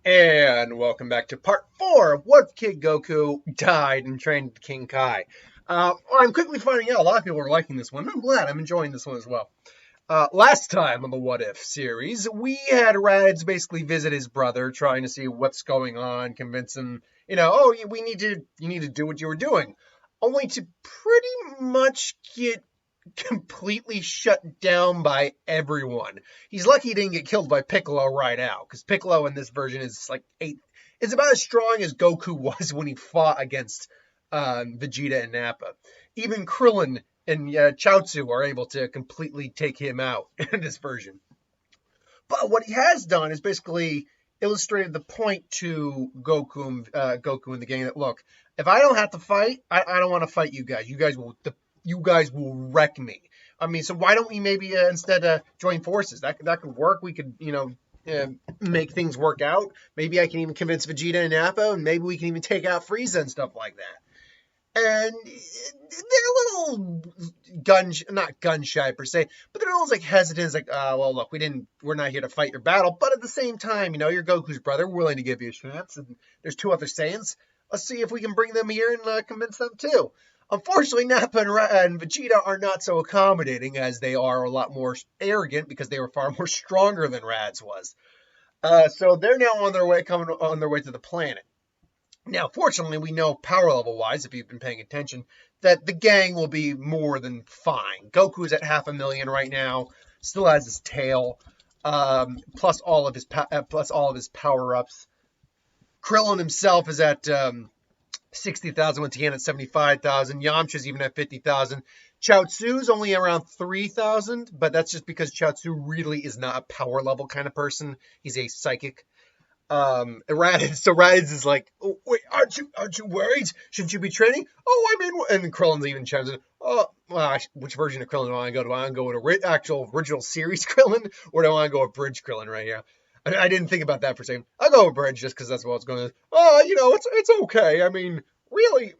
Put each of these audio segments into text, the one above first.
And welcome back to part 4 of What Kid Goku Died and Trained King Kai. I'm quickly finding out a lot of people are liking this one. I'm glad. I'm enjoying this one as well. Last time on the What If series, we had Raditz basically visit his brother, trying to see what's going on, convince him, oh, you need to do what you were doing, only to pretty much get completely shut down by everyone. He's lucky he didn't get killed by Piccolo right out, because Piccolo in this version is like it's about as strong as Goku was when he fought against Vegeta and Nappa. Even Krillin and Chaozu are able to completely take him out in this version. But what he has done is basically illustrated the point to Goku in the game that, look, if I don't have to fight, I don't want to fight you guys. You guys will wreck me. I mean, so why don't we maybe instead join forces? That could work. We could make things work out. Maybe I can even convince Vegeta and Nappa, and maybe we can even take out Frieza and stuff like that. And they're a little not gun shy per se, but they're always like hesitant. It's like, well, look, we're not here to fight your battle, but at the same time, you're Goku's brother. We're willing to give you a chance. And there's two other Saiyans. Let's see if we can bring them here and convince them too. Unfortunately, Nappa and Vegeta are not so accommodating, as they are a lot more arrogant because they were far more stronger than Raditz was. So they're now coming on their way to the planet. Now, fortunately, we know power level-wise, if you've been paying attention, that the gang will be more than fine. Goku is at 500,000 right now, still has his tail, plus all of his power-ups. Krillin himself is at 60,000 with Tien at 75,000. Yamcha's even at 50,000. Chaozu's only around 3,000, but that's just because Chaozu really is not a power level kind of person. He's a psychic. Raditz is like, oh, wait, aren't you worried? Shouldn't you be training? Oh, I mean, and Krillin even chimes in, oh, well, which version of Krillin do I want to go to? Do I want to go with actual original series Krillin, or do I want to go with Bridge Krillin right here? I didn't think about that for a second. I'll go with Bridge just because that's what I was going to. Oh, it's okay. I mean, really.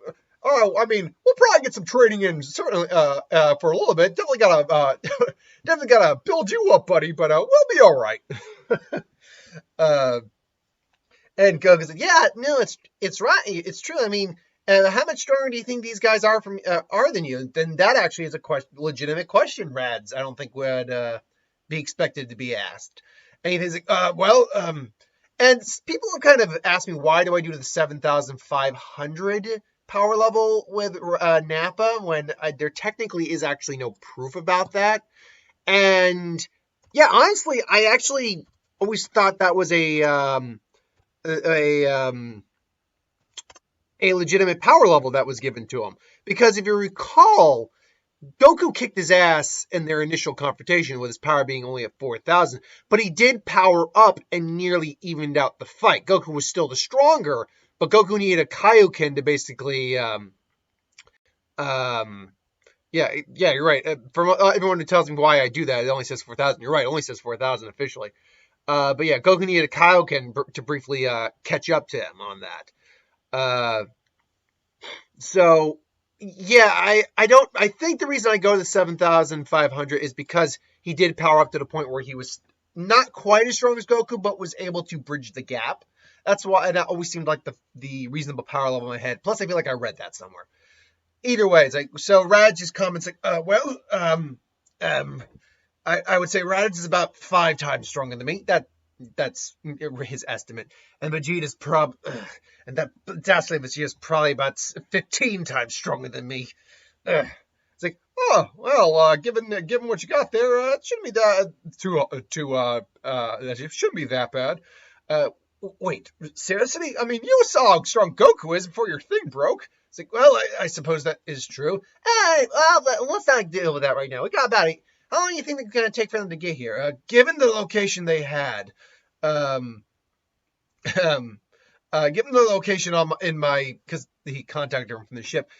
Oh, I mean, we'll probably get some training in certainly for a little bit. Definitely gotta build you up, buddy. But we'll be all right. And Goku said, "Yeah, no, it's right. It's true. I mean, how much stronger do you think these guys are than you? Then that actually is a legitimate question. Rads, I don't think would be expected to be asked." And he's like, and people have kind of asked me, why do I do the 7,500 power level with Nappa when there technically is actually no proof about that? And yeah, honestly, I actually always thought that was a legitimate power level that was given to him. Because if you recall, Goku kicked his ass in their initial confrontation with his power being only at 4,000, but he did power up and nearly evened out the fight. Goku was still the stronger, but Goku needed a Kaioken to basically, yeah, you're right. From everyone who tells me why I do that, it only says 4,000. You're right, it only says 4,000 officially. But yeah, Goku needed a Kaioken to briefly catch up to him on that. So yeah, I think the reason I go to 7,500 is because he did power up to the point where he was not quite as strong as Goku, but was able to bridge the gap. That's why, and that always seemed like the reasonable power level in my head. Plus, I feel like I read that somewhere. Either way, it's like, so Raditz just comments like, I would say Raditz is about 5 times stronger than me. That's his estimate. And Vegeta's Vegeta's probably about 15 times stronger than me. It's like, oh well, given what you got there, it shouldn't be that it shouldn't be that bad. Wait, seriously? I mean, you saw how strong Goku is before your thing broke. It's like, well, I suppose that is true. Hey, well, let's not deal with that right now. We got about it. How long do you think it's going to take for them to get here? Given the location they had, given the location because he contacted him from the ship,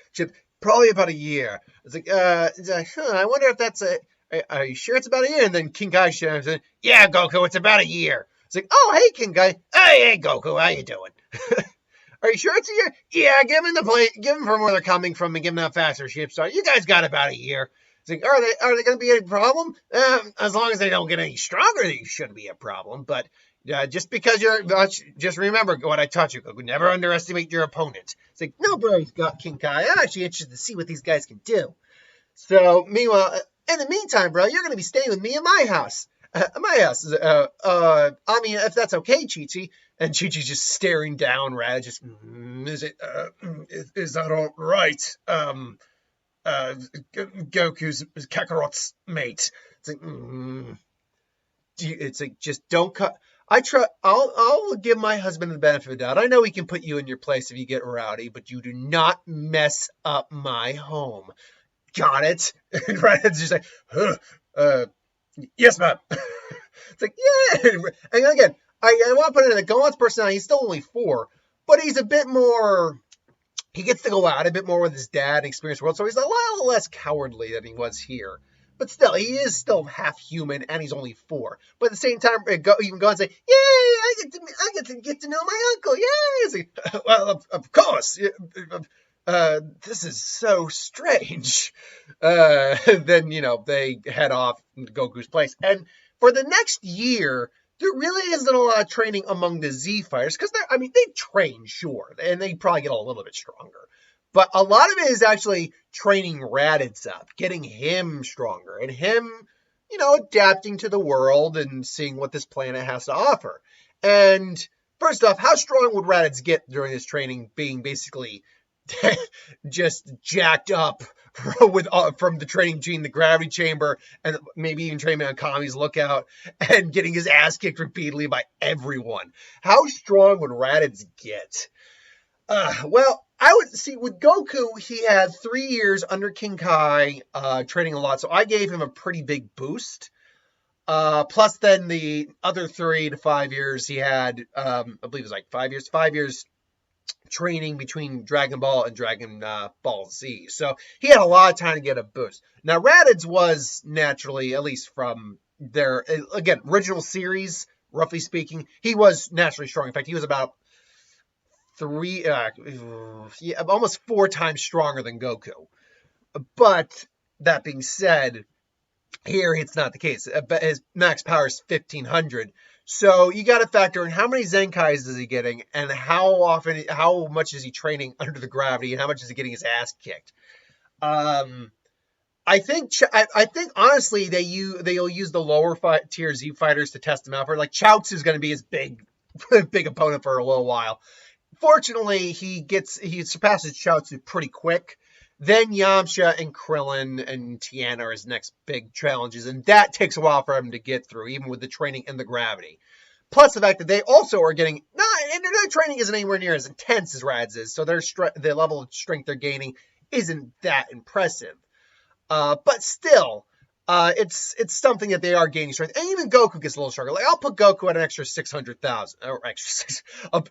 probably about a year. It's like, I wonder if that's are you sure it's about a year? And then King Kai said, yeah, Goku, it's about a year. It's like, oh, hey, King Kai. Hey, Goku, how you doing? Are you sure it's a year? Yeah, give him from where they're coming from and give them a faster ship start. You guys got about a year. It's like, are they going to be any problem? As long as they don't get any stronger, they shouldn't be a problem. But Yeah, just because just remember what I taught you, Goku. Never underestimate your opponent. It's like, no, bro, he's got King Kai. I'm actually interested to see what these guys can do. So, meanwhile, in the meantime, bro, you're going to be staying with me in my house. My house. I mean, if that's okay, Chi-Chi. And Chi-Chi's just staring down, Rad, just, is that all right? Goku's Kakarot's mate. It's like, just don't cut. I'll give my husband the benefit of the doubt. I know he can put you in your place if you get rowdy, but you do not mess up my home. Got it? And Ryan's just like, yes, ma'am. It's like, yeah. And again, I want to put it in a Gohan's personality. He's still only 4, but he's a bit more. He gets to go out a bit more with his dad and experience the world, so he's a little less cowardly than he was here. But still, he is still half human, and he's only 4. But at the same time, even go and say, "Yay! I get to know my uncle! Yay!" Like, well, of course. This is so strange. Then they head off to Goku's place, and for the next year, there really isn't a lot of training among the Z fighters because they train, sure, and they probably get a little bit stronger. But a lot of it is actually training Raditz up, getting him stronger, and him, adapting to the world and seeing what this planet has to offer. And first off, how strong would Raditz get during this training, being basically just jacked up from the training gene, the gravity chamber, and maybe even training on Kami's lookout, and getting his ass kicked repeatedly by everyone? How strong would Raditz get? Well, I would see with Goku, he had 3 years under King Kai, training a lot, so I gave him a pretty big boost. Plus then the other 3 to 5 years he had, I believe it was like 5 years training between Dragon Ball and Dragon Ball Z. So he had a lot of time to get a boost. Now Raditz was naturally, at least from their, again, original series, roughly speaking, he was naturally strong. In fact, he was about almost 4 times stronger than Goku. But that being said, here it's not the case. His max power is 1500. So you got to factor in how many Zenkais is he getting, and how much is he training under the gravity, and how much is he getting his ass kicked. I think honestly they'll use the lower tier Z fighters to test him out for. Like Chaozu is going to be his big opponent for a little while. Fortunately, he surpasses Chaozu pretty quick. Then Yamcha and Krillin and Tien are his next big challenges, and that takes a while for him to get through, even with the training and the gravity. Plus the fact that they also are getting, and their training isn't anywhere near as intense as Rad's is, so the level of strength they're gaining isn't that impressive. But still, it's something that they are gaining strength. And even Goku gets a little stronger. Like, I'll put Goku at an extra 600,000. Or extra 6. I'm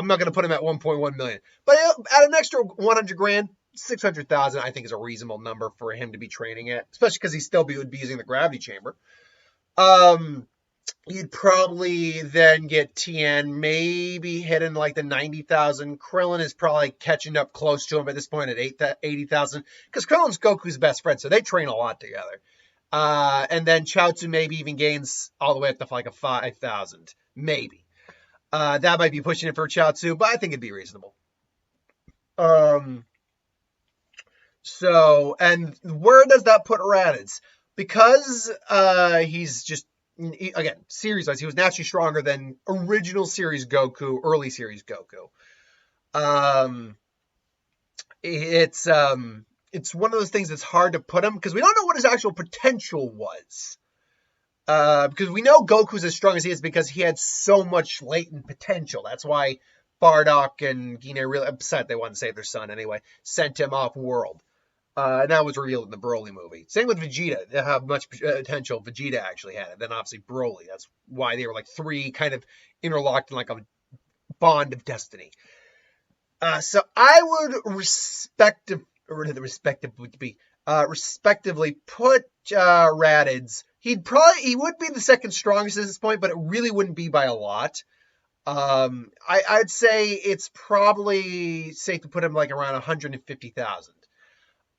not going to put him at 1.1 million. But at an extra 100 grand, 600,000, I think, is a reasonable number for him to be training at. Especially because he still would be using the gravity chamber. You'd probably then get Tien maybe hitting like the 90,000. Krillin is probably catching up close to him at this point at 80,000. Because Krillin's Goku's best friend, so they train a lot together. And then Chaozu maybe even gains all the way up to like a 5,000. Maybe. That might be pushing it for Chaozu, but I think it'd be reasonable. So, and where does that put Raditz? Because he's just, again, series-wise, he was naturally stronger than original series Goku, early series Goku. It's one of those things that's hard to put him, because we don't know what his actual potential was. Because we know Goku's as strong as he is because he had so much latent potential. That's why Bardock and Gine, really upset they wanted to save their son anyway, sent him off-world. And that was revealed in the Broly movie. Same with Vegeta, how much potential Vegeta actually had. And then obviously Broly. That's why they were like 3 kind of interlocked in like a bond of destiny. So I would respectively put Raditz. He would be the second strongest at this point, but it really wouldn't be by a lot. I'd say it's probably safe to put him like around 150,000.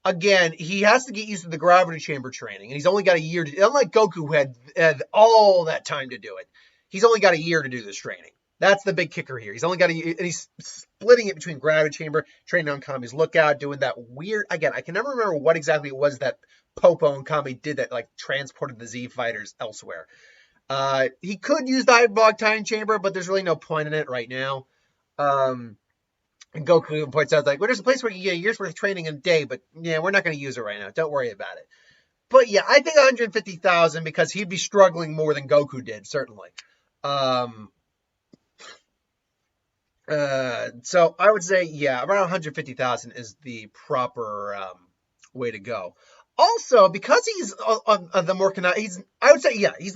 Again, he has to get used to the gravity chamber training, and he's only got a year to. Unlike Goku, who had all that time to do it, he's only got a year to do this training. That's the big kicker here. He's only got and he's splitting it between gravity chamber, training on Kami's lookout, doing that weird, again, I can never remember what exactly it was that Popo and Kami did that like transported the Z fighters elsewhere. He could use the hyperbolic time chamber, but there's really no point in it right now. And Goku points out, like, well, there's a place where you get a year's worth of training in a day, but yeah, we're not going to use it right now. Don't worry about it. But yeah, I think 150,000 because he'd be struggling more than Goku did, certainly. So I would say, yeah, around 150,000 is the proper way to go. Also, because he's the more, I would say, yeah, he's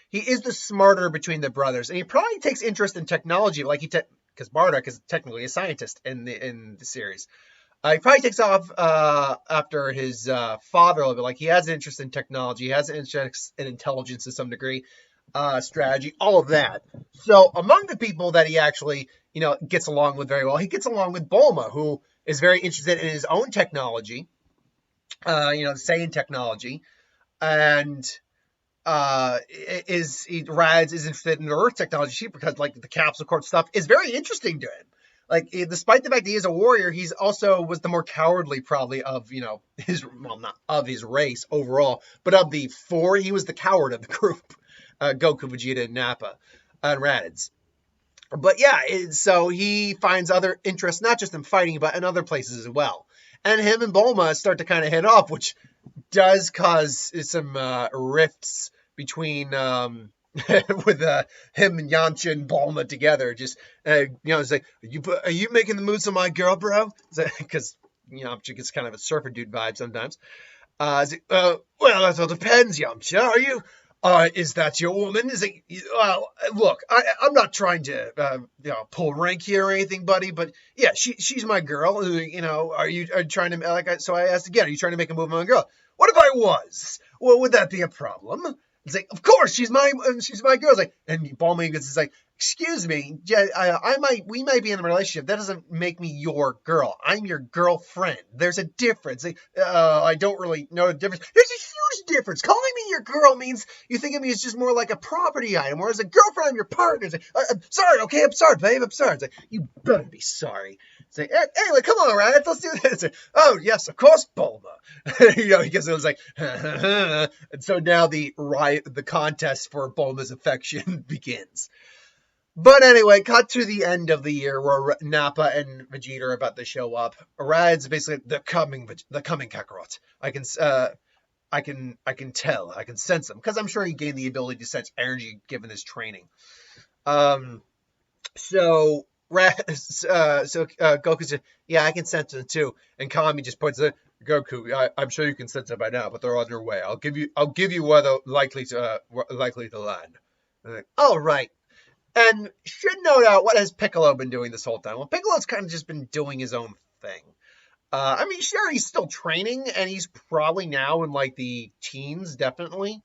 he is the smarter between the brothers, and he probably takes interest in technology, like because Bardock is technically a scientist in the series. He probably takes off after his father a little bit. Like, he has an interest in technology, he has an interest in intelligence to some degree, strategy, all of that. So among the people that he actually, gets along with very well, he gets along with Bulma, who is very interested in his own technology, Saiyan technology, and Raditz is interested in Earth technology because, like, the capsule corp stuff is very interesting to him. Like, despite the fact that he is a warrior, he's also was the more cowardly probably of, not of his race overall, but of the four, he was the coward of the group. Goku, Vegeta, and Nappa, and Raditz. But yeah, so he finds other interests, not just in fighting, but in other places as well. And him and Bulma start to kind of hit off, which does cause some rifts between with him and Yamcha and Bulma together. Just it's like, are you making the moves on my girl, bro? Because Yamcha gets kind of a surfer dude vibe sometimes. Well, that all depends, Yamcha. Are you? Is that your woman? Is it? Look, I'm not trying to, pull rank here or anything, buddy. But yeah, she's my girl. Are you trying to So I asked again, are you trying to make a move on my girl? What if I was? Well, would that be a problem? It's like, of course, she's my girl. It's like, and Bulma is like, excuse me, we might be in a relationship. That doesn't make me your girl. I'm your girlfriend. There's a difference. I don't really know the difference. There's a huge difference. Calling me your girl means you think of me as just more like a property item, whereas a girlfriend, I'm your partner. It's like, I'm sorry, okay, I'm sorry, babe, I'm sorry. It's like, you better be sorry. It's like, anyway, come on, Raditz, let's do this. Like, oh, yes, of course, Bulma. Because it was like, and so now the contest for Bulma's affection begins. But anyway, cut to the end of the year where Nappa and Vegeta are about to show up. Raditz basically the coming Kakarot. I can tell, I can sense them because I'm sure he gained the ability to sense energy given his training. So Goku said, "Yeah, I can sense them too." And Kami just points at Goku. I'm sure you can sense them by now, but they're on their way. I'll give you where they're likely to land. Like, all right. And should note out, what has Piccolo been doing this whole time? Well, Piccolo's kind of just been doing his own thing. Sure, he's still training, and he's probably now in, like, the teens, definitely.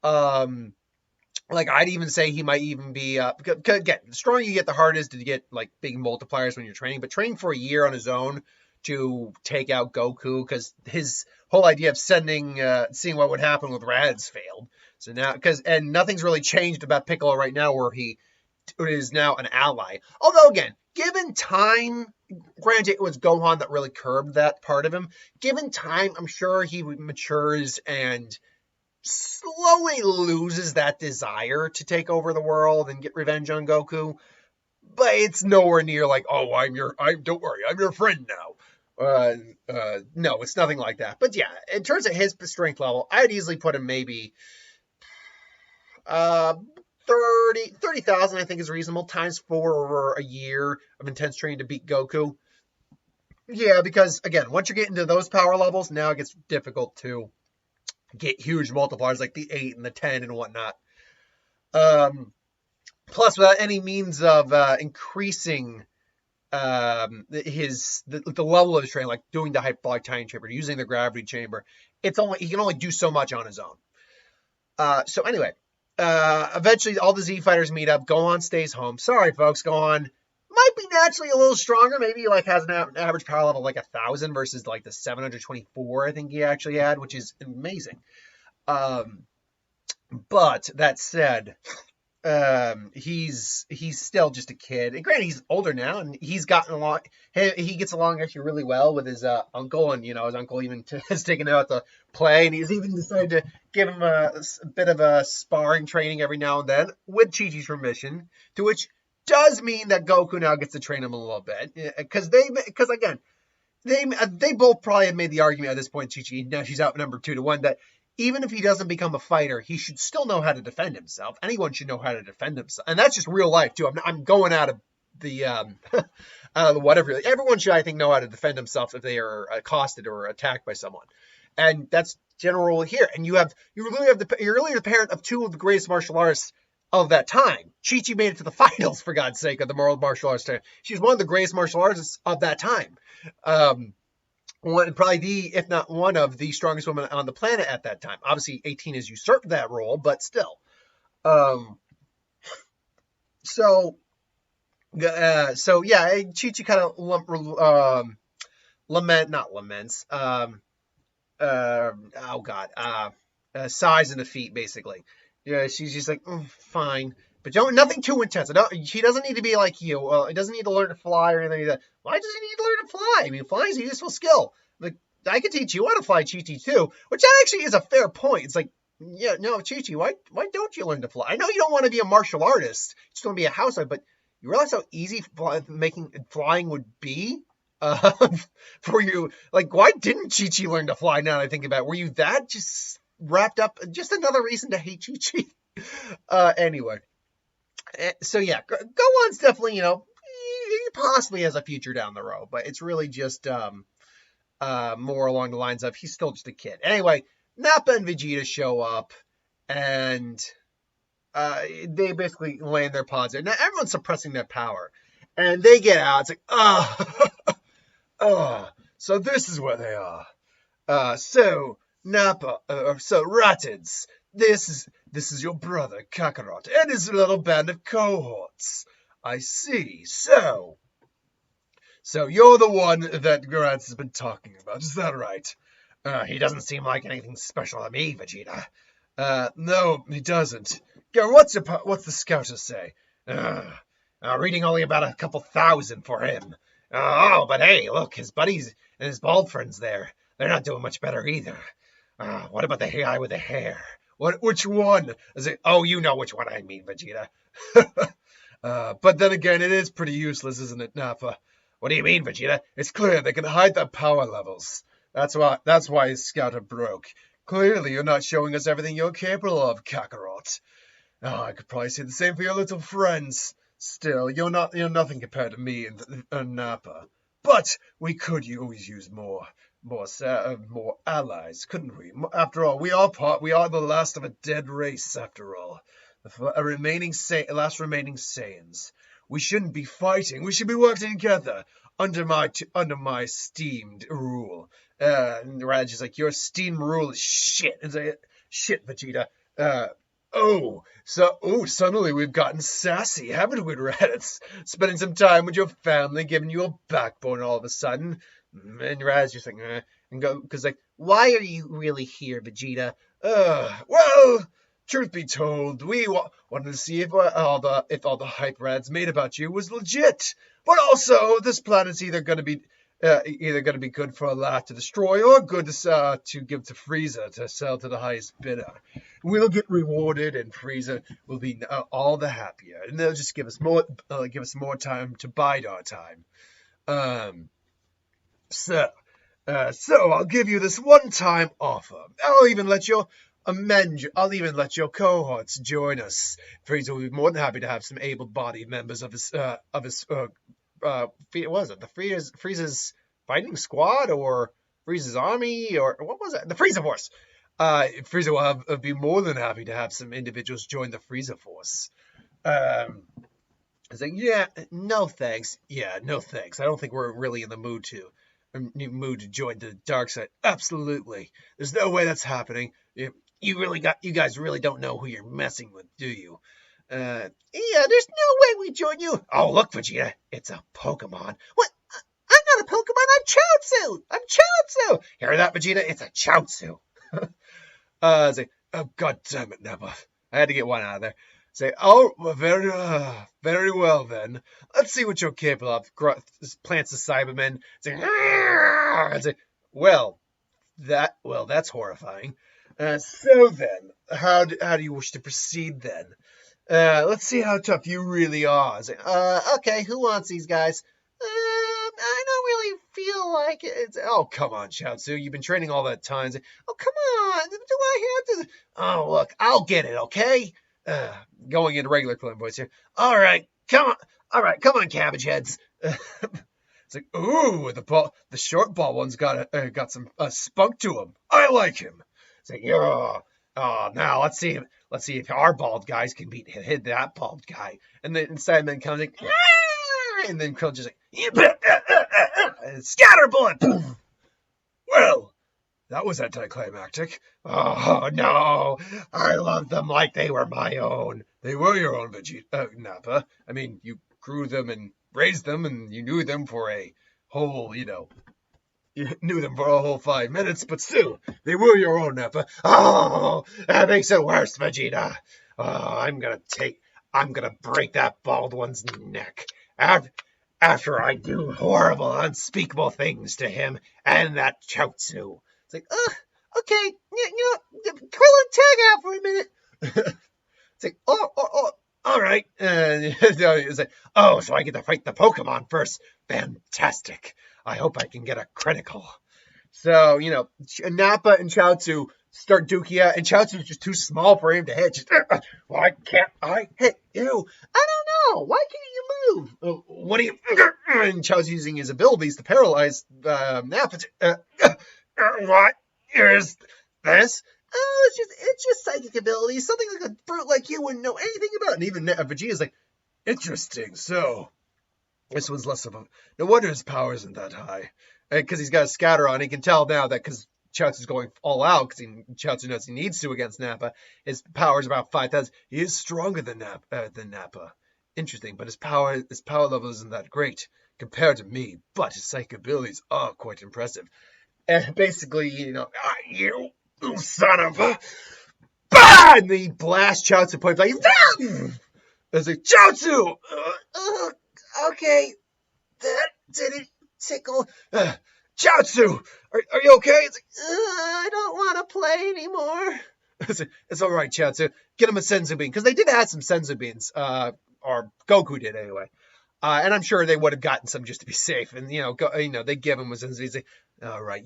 I'd even say he might even be, because, again, the stronger you get, the harder it is to get, like, big multipliers when you're training. But training for a year on his own to take out Goku, because his whole idea of seeing what would happen with Raditz failed. So now, and nothing's really changed about Piccolo right now, where he is now an ally. Although, again, given time, granted, it was Gohan that really curbed that part of him. Given time, I'm sure he matures and slowly loses that desire to take over the world and get revenge on Goku. But it's nowhere near like, oh, don't worry, I'm your friend now. No, it's nothing like that. But yeah, in terms of his strength level, I'd easily put him maybe 30,000, I think, is reasonable, times 4 over a year of intense training to beat Goku. Yeah, because, again, once you get into those power levels, now it gets difficult to get huge multipliers like the 8 and the 10 and whatnot. Plus, without any means of increasing the level of his training, like doing the hyperbolic time chamber, using the gravity chamber, he can only do so much on his own. So anyway, eventually all the Z fighters meet up. Gohan stays home. Sorry, folks, Gohan might be naturally a little stronger. Maybe like has an average power level like 1,000 versus like the 724 I think he actually had, which is amazing. But that said, he's still just a kid. And granted, he's older now, and he's gotten along. He gets along actually really well with his uncle, and his uncle even has taken him out to play, and he's even decided to give him a bit of a sparring training every now and then with Chi-Chi's permission, to which does mean that Goku now gets to train him a little bit, because again, they both probably have made the argument at this point. Chi-Chi, now she's outnumbered 2-1, that even if he doesn't become a fighter, he should still know how to defend himself. Anyone should know how to defend himself, and that's just real life too. I'm going out of the whatever. Everyone should, I think, know how to defend himself if they are accosted or attacked by someone, and that's general here. And you're really the parent of two of the greatest martial artists of that time. Chi-Chi made it to the finals, for God's sake, of the world martial arts time. She's one of the greatest martial artists of that time. Probably if not one of the strongest women on the planet at that time. Obviously, 18 has usurped that role, but still. So yeah, Chi-Chi kind of sighs in defeat, basically. Yeah, she's just like, fine. But nothing too intense. She doesn't need to be like you. It doesn't need to learn to fly or anything like that. Why does he need to learn to fly? I mean, flying is a useful skill. Like, I could teach you how to fly, Chi-Chi, too. Which that actually is a fair point. It's like, yeah, no, Chi-Chi, why don't you learn to fly? I know you don't want to be a martial artist. You just want to be a housewife, but you realize how easy flying would be? For you. Like, why didn't Chi-Chi learn to fly now that I think about it? Were you that just wrapped up? Just another reason to hate Chi-Chi. Anyway. So yeah, Gohan's definitely, he possibly has a future down the road, but it's really just more along the lines of he's still just a kid. Anyway, Nappa and Vegeta show up, and they basically land their pods there. Now everyone's suppressing their power, and they get out. It's like, so this is where they are. So Nappa, so Ratids, this is your brother, Kakarot, and his little band of cohorts. I see. So you're the one that Grants has been talking about, is that right? He doesn't seem like anything special to me, Vegeta. No, he doesn't. What's the scouter say? Reading only about a couple thousand for him. But hey, look, his buddies and his bald friends there, they're not doing much better either. What about the guy with the hair? Which one? You know which one I mean, Vegeta. But then again, it is pretty useless, isn't it, Nappa? What do you mean, Vegeta? It's clear they can hide their power levels. That's why his scouter broke. Clearly, you're not showing us everything you're capable of, Kakarot. I could probably say the same for your little friends. Still, you're nothing compared to me and Nappa. But we could always use more allies, couldn't we? After all, we are the last of a dead race, after all. The last remaining Saiyans. We shouldn't be fighting. We should be working together under my steamed rule. And Raj is like, your steamed rule is shit. It's like, shit, Vegeta. Suddenly we've gotten sassy, haven't we, Raditz? Spending some time with your family, giving you a backbone all of a sudden. And Raditz just like, because like, why are you really here, Vegeta? Well, truth be told, we wanted to see if all the hype Raditz made about you was legit. But also, this planet's either going to be good for a lot to destroy, or good to give to Frieza to sell to the highest bidder. We'll get rewarded, and Frieza will be all the happier, and they'll just give us more time to bide our time. So I'll give you this one-time offer. I'll even let your cohorts join us. Frieza will be more than happy to have some able-bodied members of his Frieza's fighting squad, or Frieza's army, or what was it? The Frieza Force. Frieza will be more than happy to have some individuals join the Frieza Force. I was like, yeah, no thanks. Yeah, no thanks. I don't think we're really in the mood to join the dark side. Absolutely. There's no way that's happening. You guys really don't know who you're messing with, do you? Yeah, there's no way we join you. Oh, look, Vegeta, it's a Pokemon. What? I'm not a Pokemon, I'm Chaozu. Hear that, Vegeta? It's a Chaozu. I was like, oh, God damn it, Nappa. I had to get one out of there. Say, oh, well, very well then. Let's see what you're capable of. Plants the Cyberman. Say, well, that's horrifying. So then, how do you wish to proceed then? Let's see how tough you really are. Say, okay, who wants these guys? I don't really feel like it. Oh, come on, Chaozu. You've been training all that time. Oh, come on. Do I have to? Oh, look, I'll get it, okay? Going into regular Clone voice here. All right, come on. All right, come on, cabbage heads. It's like, ooh, the short ball one's got some spunk to him. I like him. It's like, yeah. Oh, now let's see if our bald guys can hit that bald guy. And then Cyberman comes like, and then Krill's just like, scatter bullet. Well, that was anticlimactic. Oh no, I loved them like they were my own. They were your own, Vegeta, Nappa. I mean, you grew them and raised them, and you knew them for a whole, you knew them for a whole 5 minutes, but still, they were your own, Nappa. Oh, that makes it worse, Vegeta. Oh, I'm gonna break that bald one's neck. After I do horrible, unspeakable things to him and that Chaozu. It's like, okay, Krillin, tag out for a minute. It's like, all right. It's like, oh, so I get to fight the Pokemon first. Fantastic. I hope I can get a critical. So, Nappa and Chaozu start duking out, and Chaozu's just too small for him to hit. Just, why can't I hit you? I don't know. Why can't you move? What do you... And Chaozu's using his abilities to paralyze Nappa. What is this? Oh, it's just psychic abilities. Something like a brute like you wouldn't know anything about. And even Vegeta's like, interesting. So, this one's less of a... No wonder his power isn't that high. Because he's got a scatter on. He can tell now that because Chaozu's going all out, because Chaozu knows he needs to against Nappa. His power is about 5,000. He is stronger than Nappa. Interesting, but his power level isn't that great compared to me. But his psychic abilities are quite impressive. And basically, you son of a... Bah! And he blasts Chaozu point blank. It's like, Chaozu! Okay. That didn't tickle. Chaozu! Are you okay? It's like, I don't want to play anymore. It's all right, Chaozu. Get him a Senzu Bean. Because they did have some Senzu Beans. Or Goku did, anyway. And I'm sure they would have gotten some just to be safe. And, they give him a Senzu Bean. He's like, all right,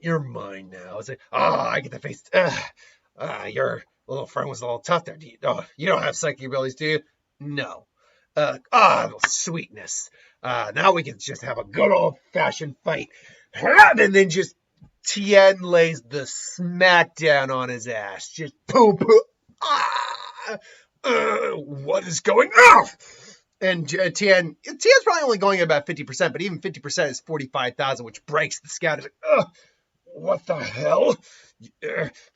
you're mine now. It's like, I get the face. Your little friend was a little tough there. You don't have psychic abilities, do you? No. Sweetness. Now we can just have a good old-fashioned fight. And then just Tien lays the smackdown on his ass. Just poo. What is going on? And Tien's probably only going at about 50%, but even 50% is 45,000, which breaks the scout. Like, what the hell?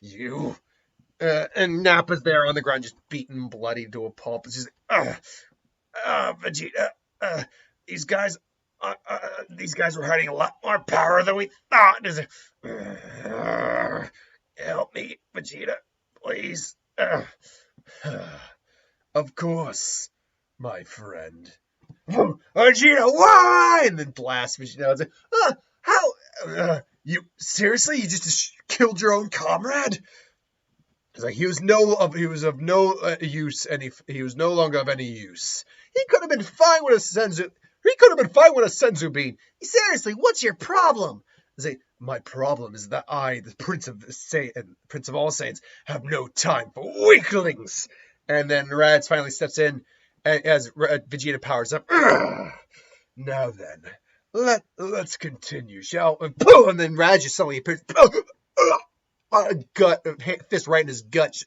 You. And Nappa's there on the ground, just beaten bloody to a pulp. It's just, Vegeta, these guys were hiding a lot more power than we thought. Help me, Vegeta, please. Of course, my friend. Vegeta, why? And then blast Vegeta. It's like, how? You seriously? You just killed your own comrade? It's like he was of no use, and he was no longer of any use. He could have been fine with a Senzu. He could have been fine with a Senzu Bean. Seriously, what's your problem? It's like, my problem is that I, the Prince of All Saiyans, have no time for weaklings. And then Raditz finally steps in as Vegeta powers up. Now then, let's continue, shall we? And then Raditz just suddenly appears. Fist right in his gut.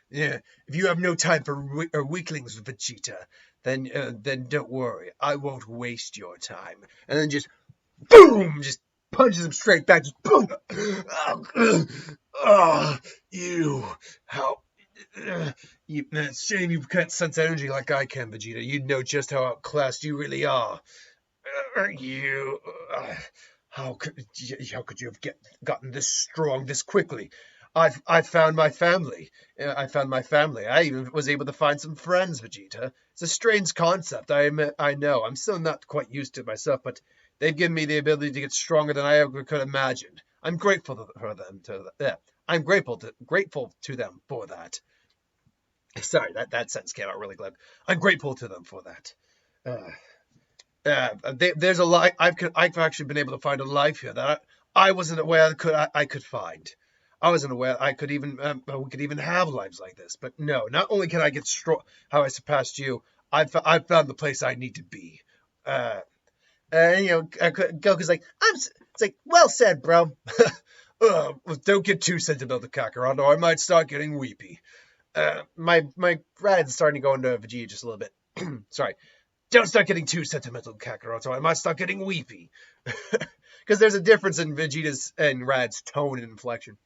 Yeah, if you have no time for weaklings, Vegeta, then don't worry. I won't waste your time. And then just boom, just punches him straight back. Just boom. It's a shame you can't sense energy like I can, Vegeta. You'd know just how outclassed you really are. How could you have gotten this strong this quickly? I found my family. I found my family. I even was able to find some friends, Vegeta. It's a strange concept. I know. I'm still not quite used to it myself, but they've given me the ability to get stronger than I ever could imagine. I'm grateful for them. I'm grateful to them for that. Sorry, that sentence came out really glib. I'm grateful to them for that. There's a life. I've actually been able to find a life here that I wasn't aware I could find. I wasn't aware I could even we could even have lives like this. But no, not only can I get strong, how I surpassed you, I've found the place I need to be. Goku's like, it's like, well said, bro. Don't get too sentimental, Kakarot, or I might start getting weepy. My rad's starting to go into Vegeta just a little bit. Sorry. Don't start getting too sentimental, Kakarot, or I might start getting weepy. Because there's a difference in Vegeta's and Rad's tone and inflection.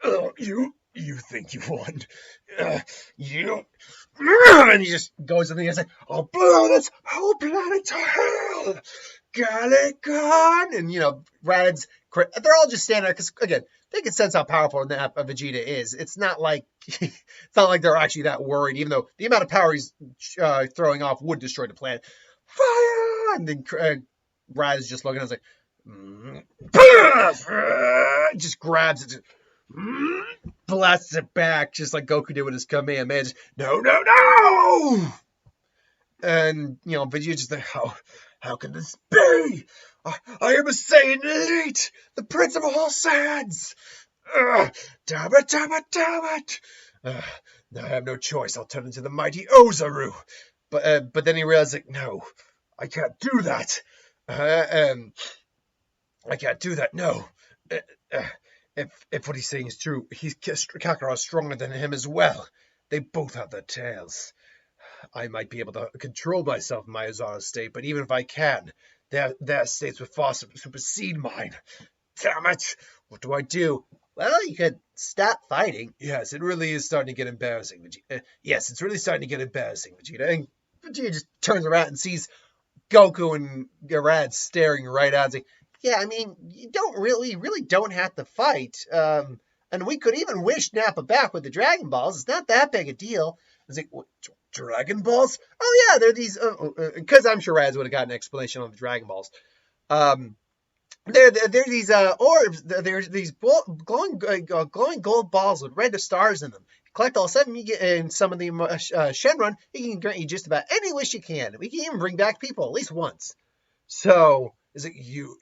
Like, you think you won. And he just goes in the air and says, I'll blow this whole planet to hell. Galagon. And, Rad's, they're all just standing there because, again, they can sense how powerful Vegeta is. It's not like they're actually that worried, even though the amount of power he's throwing off would destroy the planet. Fire! And then Rad is just looking at it, like, just grabs it, blasts it back, just like Goku did with his Kamehameha. Just, no! And, Vegeta just like, how can this be? I am a Saiyan Elite, the Prince of all Saiyans. Damn it. Now I have no choice. I'll turn into the mighty Ozaru. But then he realized, like, no, I can't do that. I can't do that. No. If what he's saying is true, Kakarot's stronger than him as well. They both have their tails. I might be able to control myself in my Ozaru state, but even if I can, their states would far supersede mine. Damn it! What do I do? Well, you could stop fighting. Yes, it really is starting to get embarrassing, Vegeta. Yes, it's really starting to get embarrassing, Vegeta. And Vegeta just turns around and sees Goku and Rad staring right at him. Yeah, I mean, you really don't have to fight. And we could even wish Nappa back with the Dragon Balls. It's not that big a deal. It's like, what, Dragon Balls? Oh, yeah, they're these... Because I'm sure Raz would have got an explanation on the Dragon Balls. They're these orbs. There's these glowing gold balls with red stars in them. Collect all 7, you get in some of the Shenron. He can grant you just about any wish you can. We can even bring back people at least once. So, is it you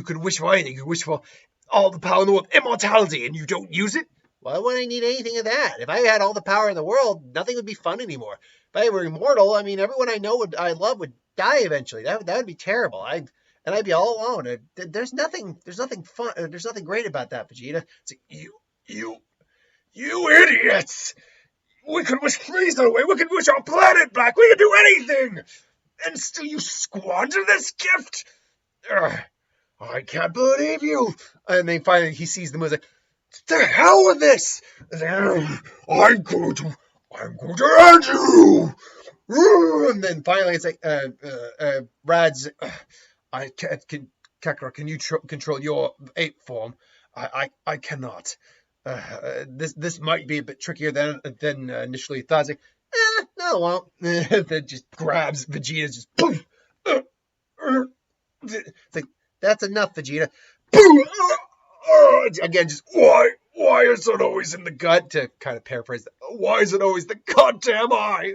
could wish for anything. You could wish for all the power in the world, immortality, and you don't use it? Why would I need anything of that? If I had all the power in the world, nothing would be fun anymore. If I were immortal, I mean, everyone I love would die eventually. That would be terrible. I'd be all alone. There's nothing fun. There's nothing great about that, Vegeta. It's like, you idiots! We could wish Frieza away. We could wish our planet black. We could do anything, and still you squander this gift. I can't believe you. And then finally he sees the music. The hell with this! I'm going to end you! And then finally it's like, Rad's, Kakarot, can you control your ape form? I cannot. This might be a bit trickier than initially thought. It's like, no, it won't. Then just grabs Vegeta, just boom. It's like, that's enough, Vegeta. Boom! Again, just why is it always in the gut? To kind of paraphrase that. Why is it always the goddamn eye?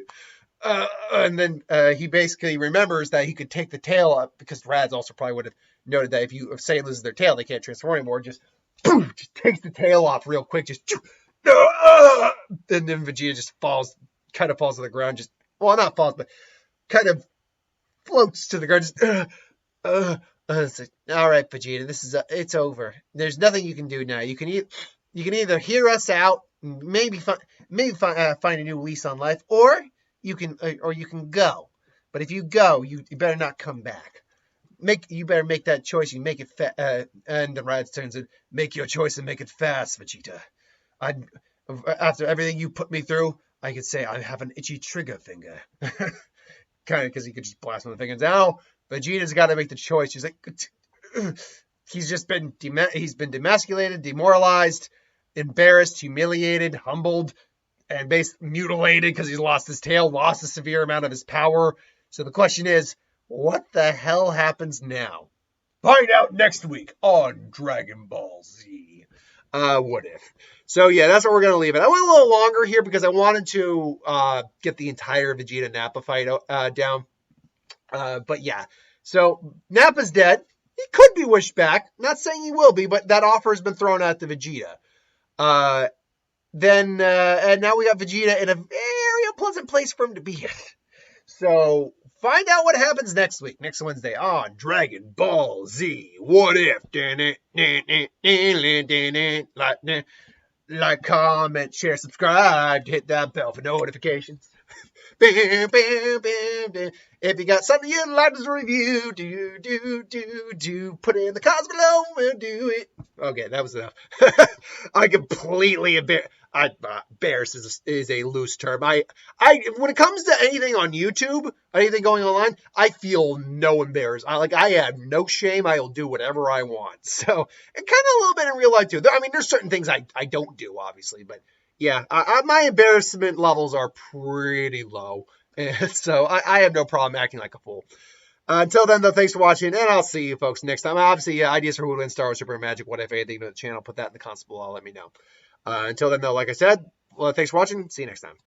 And then he basically remembers that he could take the tail up, because Rad's also probably would have noted that if Saiyan loses their tail, they can't transform anymore. Just takes the tail off real quick. Just and then Vegeta just kind of falls to the ground. Just, well, not falls, but kind of floats to the ground. Just it's like, all right, Vegeta, it's over. There's nothing you can do now. You can either hear us out, maybe find a new lease on life, or you can go. But if you go, you better not come back. You better make that choice. You make it and the Rad turns and make your choice and make it fast, Vegeta. After everything you put me through, I could say I have an itchy trigger finger. Kind of because he could just blast one of the fingers. Now Vegeta's got to make the choice. He's like, he's been demasculated, demoralized. embarrassed, humiliated, humbled, and basically mutilated because he's lost his tail, lost a severe amount of his power. So the question is, what the hell happens now? Find out next week on Dragon Ball Z. What if? So yeah, that's what we're gonna leave it. I went a little longer here because I wanted to get the entire Vegeta Nappa fight down. But yeah, so Nappa's dead. He could be wished back. Not saying he will be, but that offer has been thrown out to Vegeta. And now we got Vegeta in a very unpleasant place for him to be in. So find out what happens next week, next Wednesday on Dragon Ball Z. What if? Like, comment, share, subscribe, hit that bell for notifications. If you got something you'd like us to review, put it in the comments below. We'll do it. Okay, that was enough. I completely embarrassed is a loose term. I when it comes to anything on YouTube, anything going online, I feel no embarrassed. I have no shame. I will do whatever I want. So, and kind of a little bit in real life too. I mean, there's certain things I don't do, obviously, but yeah, my embarrassment levels are pretty low. And so I have no problem acting like a fool. Until then, though, thanks for watching, and I'll see you folks next time. Obviously, ideas for who to win Star Wars, Super Magic, what if anything to the channel, put that in the comments below. Let me know. Until then, though, like I said, well, thanks for watching. See you next time.